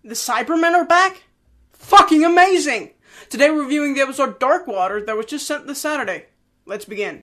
The Cybermen are back? Fucking amazing! Today we're reviewing the episode Dark Water that was just sent this Saturday. Let's begin.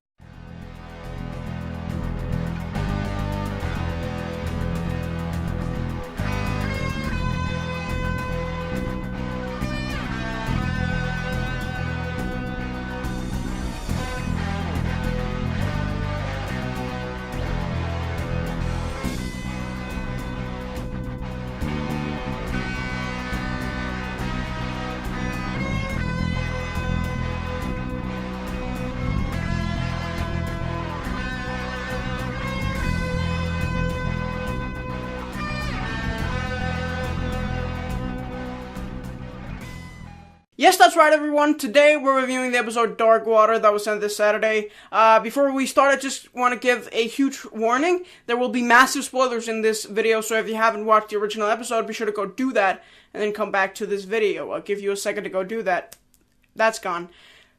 Yes, that's right, everyone. Today, we're reviewing the episode Dark Water that was sent this Saturday. Before we start, I just want to give a huge warning. There will be massive spoilers in this video, so if you haven't watched the original episode, be sure to go do that, and then come back to this video. I'll give you a second to go do that. That's gone.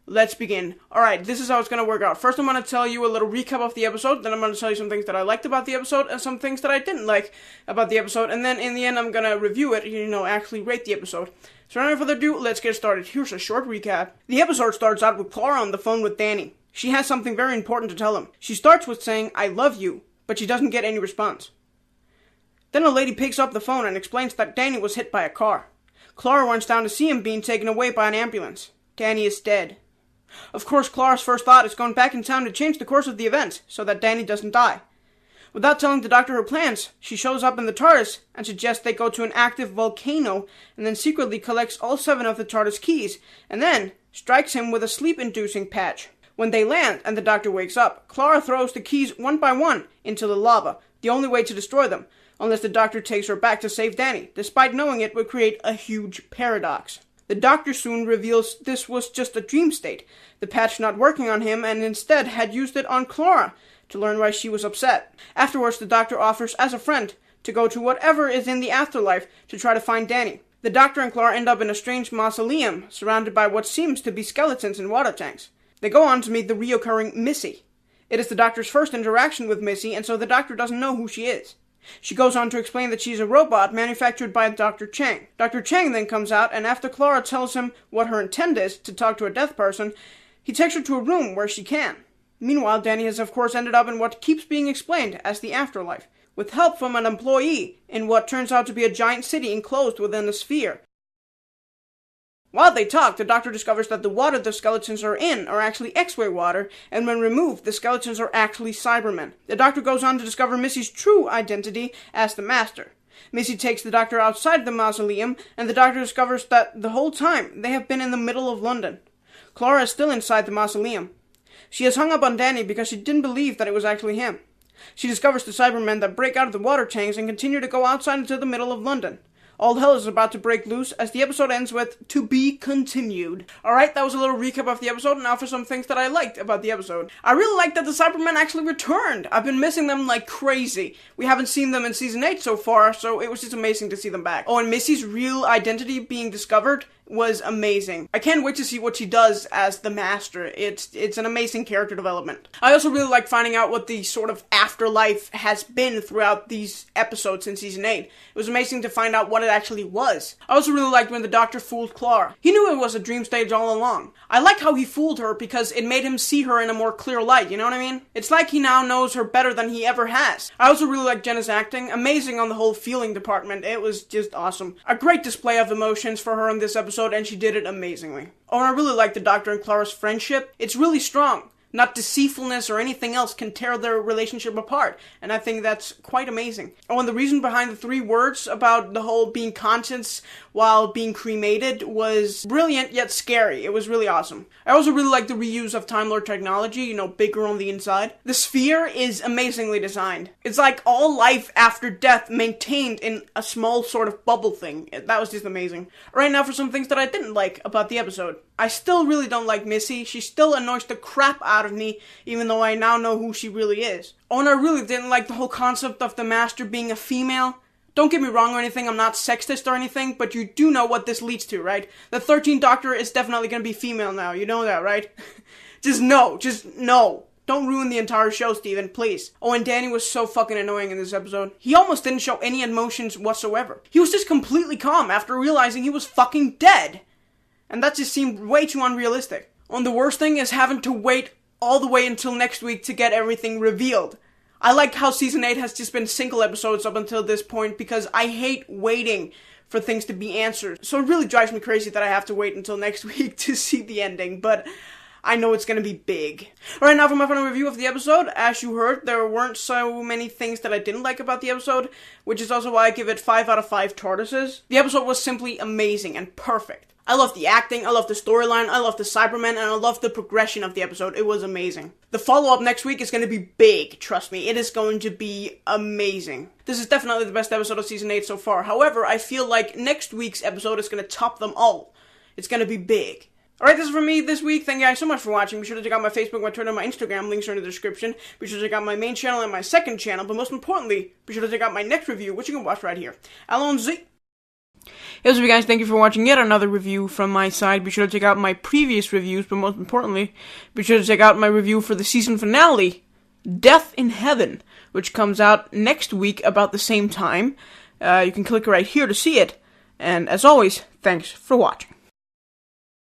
Let's begin. Alright, this is how it's going to work out. First, I'm going to tell you a little recap of the episode, then I'm going to tell you some things that I liked about the episode, and some things that I didn't like about the episode, and then in the end, I'm going to review it, actually rate the episode. So without further ado, let's get started. Here's a short recap. The episode starts out with Clara on the phone with Danny. She has something very important to tell him. She starts with saying, "I love you," but she doesn't get any response. Then a lady picks up the phone and explains that Danny was hit by a car. Clara runs down to see him being taken away by an ambulance. Danny is dead. Of course, Clara's first thought is going back in time to change the course of the events, so that Danny doesn't die. Without telling the doctor her plans, she shows up in the TARDIS and suggests they go to an active volcano and then secretly collects all 7 of the TARDIS keys and then strikes him with a sleep-inducing patch. When they land and the doctor wakes up, Clara throws the keys one by one into the lava, the only way to destroy them, unless the doctor takes her back to save Danny, despite knowing it would create a huge paradox. The doctor soon reveals this was just a dream state, the patch not working on him and instead had used it on Clara, to learn why she was upset. Afterwards, the doctor offers, as a friend, to go to whatever is in the afterlife to try to find Danny. The doctor and Clara end up in a strange mausoleum, surrounded by what seems to be skeletons and water tanks. They go on to meet the reoccurring Missy. It is the doctor's first interaction with Missy, and so the doctor doesn't know who she is. She goes on to explain that she's a robot manufactured by Dr. Chang. Dr. Chang then comes out, and after Clara tells him what her intent is, to talk to a deaf person, he takes her to a room where she can. Meanwhile, Danny has of course ended up in what keeps being explained as the afterlife, with help from an employee in what turns out to be a giant city enclosed within a sphere. While they talk, the doctor discovers that the water the skeletons are in are actually X-ray water, and when removed, the skeletons are actually Cybermen. The doctor goes on to discover Missy's true identity as the Master. Missy takes the doctor outside the mausoleum, and the doctor discovers that the whole time they have been in the middle of London. Clara is still inside the mausoleum. She has hung up on Danny because she didn't believe that it was actually him. She discovers the Cybermen that break out of the water tanks and continue to go outside into the middle of London. All hell is about to break loose as the episode ends with, "To be continued." Alright, that was a little recap of the episode, and now for some things that I liked about the episode. I really liked that the Cybermen actually returned. I've been missing them like crazy. We haven't seen them in Season 8 so far, so it was just amazing to see them back. Oh, and Missy's real identity being discovered was amazing. I can't wait to see what she does as the Master. It's an amazing character development. I also really like finding out what the sort of afterlife has been throughout these episodes in Season 8. It was amazing to find out what it actually was. I also really liked when the doctor fooled Clara. He knew it was a dream stage all along. I like how he fooled her because it made him see her in a more clear light, you know what I mean? It's like he now knows her better than he ever has. I also really like Jenna's acting. Amazing on the whole feeling department. It was just awesome. A great display of emotions for her in this episode, and she did it amazingly. Oh, and I really like the Doctor and Clara's friendship. It's really strong. Not deceitfulness or anything else can tear their relationship apart, and I think that's quite amazing. Oh, and the reason behind the 3 words about the whole being conscious while being cremated was brilliant yet scary. It was really awesome. I also really like the reuse of Time Lord technology, bigger on the inside. The sphere is amazingly designed. It's like all life after death maintained in a small sort of bubble thing. That was just amazing. Right now for some things that I didn't like about the episode. I still really don't like Missy. She still annoys the crap out of me, even though I now know who she really is. Oh, and I really didn't like the whole concept of the Master being a female. Don't get me wrong or anything, I'm not sexist or anything, but you do know what this leads to, right? The 13th Doctor is definitely gonna be female now, you know that, right? Just no. Don't ruin the entire show, Steven, please. Oh, and Danny was so fucking annoying in this episode. He almost didn't show any emotions whatsoever. He was just completely calm after realizing he was fucking dead. And that just seemed way too unrealistic. And the worst thing is having to wait all the way until next week to get everything revealed. I like how Season 8 has just been single episodes up until this point because I hate waiting for things to be answered. So it really drives me crazy that I have to wait until next week to see the ending, but I know it's gonna be big. Alright, now for my final review of the episode. As you heard, there weren't so many things that I didn't like about the episode, which is also why I give it 5 out of 5 tortoises. The episode was simply amazing and perfect. I love the acting, I love the storyline, I love the Cybermen, and I love the progression of the episode. It was amazing. The follow-up next week is going to be big, trust me. It is going to be amazing. This is definitely the best episode of Season 8 so far. However, I feel like next week's episode is going to top them all. It's going to be big. Alright, this is from me this week. Thank you guys so much for watching. Be sure to check out my Facebook, my Twitter, and my Instagram. Links are in the description. Be sure to check out my main channel and my second channel. But most importantly, be sure to check out my next review, which you can watch right here. Alon Z. Hey, what's up, you guys? Thank you for watching yet another review from my side. Be sure to check out my previous reviews, but most importantly, be sure to check out my review for the season finale, Death in Heaven, which comes out next week about the same time. You can click right here to see it. And as always, thanks for watching.